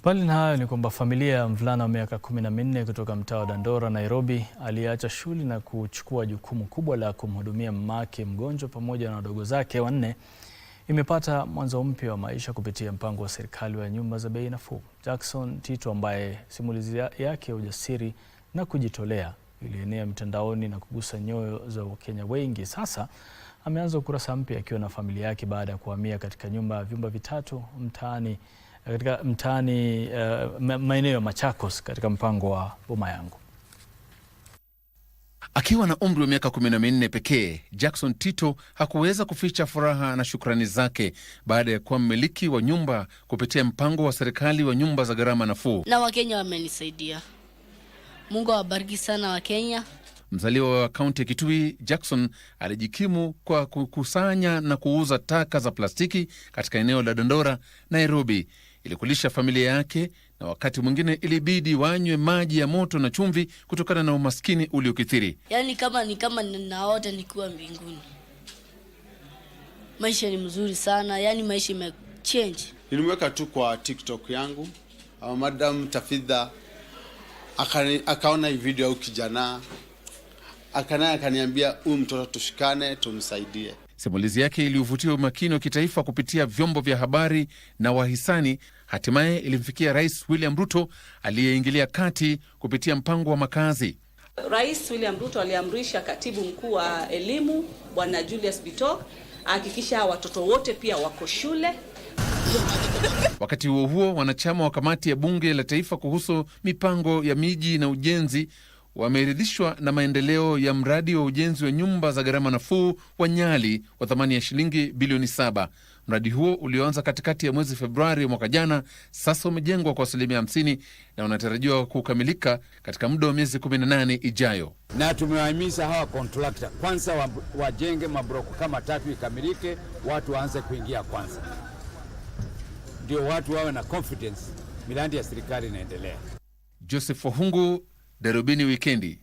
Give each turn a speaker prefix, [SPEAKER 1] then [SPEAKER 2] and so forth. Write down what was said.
[SPEAKER 1] Mbali na hayo ni kwamba familia ya mvulana wa miaka 14 kutoka mtaa wa Dandora, Nairobi, aliacha shule na kuchukua jukumu kubwa la kumhudumia mamake mgonjwa pamoja na wadogo zake wanne imepata mwanzo mpya wa maisha kupitia mpango wa serikali wa nyumba za bei nafuu. Jackson Tito, ambaye simulizi yake ya ujasiri na kujitolea ilienea mtandaoni na kugusa nyoyo za Wakenya wengi, sasa ameanza ukurasa mpya akiwa na familia yake baada ya kuhamia katika nyumba ya vyumba vitatu mtaani maeneo ya Machakos katika mpango wa Boma Yangu.
[SPEAKER 2] Akiwa na umri wa miaka 14 pekee, Jackson Tito hakuweza kuficha furaha na shukrani zake baada ya kuwa mmiliki wa nyumba kupitia mpango wa serikali wa nyumba za gharama nafuu.
[SPEAKER 3] Na Wakenya wamenisaidia. Mungu awabariki sana Wakenya.
[SPEAKER 2] Mzaliwa wa kaunti ya Kitui, Jackson alijikimu kwa kukusanya na kuuza taka za plastiki katika eneo la Dandora, Nairobi, ili kulisha familia yake, na wakati mwingine ilibidi wanywe maji ya moto na chumvi kutokana na umaskini uliokithiri.
[SPEAKER 3] Yaani kama ninaota nikiwa mbinguni. Maisha ni mzuri sana, yaani maisha imechange.
[SPEAKER 4] Nilimweka tu kwa TikTok yangu, Madam Tafidha akaona hii video au kijana akaniambia huyu mtoto tushikane tumsaidie.
[SPEAKER 2] Simulizi yake iliyovutia umakini wa kitaifa kupitia vyombo vya habari na wahisani, hatimaye ilimfikia Rais William Ruto aliyeingilia kati kupitia mpango wa makazi.
[SPEAKER 5] Rais William Ruto aliamrisha Katibu Mkuu wa Elimu Bwana Julius Bitok ahakikisha watoto wote pia wako shule.
[SPEAKER 2] Wakati huo huo, wanachama wa kamati ya bunge la taifa kuhusu mipango ya miji na ujenzi wameridhishwa na maendeleo ya mradi wa ujenzi wa nyumba za gharama nafuu wa Nyali wa thamani ya shilingi bilioni 7. Mradi huo ulioanza katikati ya mwezi Februari mwaka jana sasa umejengwa kwa 50% na unatarajiwa kukamilika katika muda wa miezi 18 ijayo.
[SPEAKER 6] Na tumewahimiza hawa contractor kwanza wajenge mabroko kama 3 ikamilike, watu waanze kuingia kwanza, ndio watu wawe na confidence miradi ya serikali inaendelea.
[SPEAKER 2] Joseph Wahungu, Darubini Wikendi.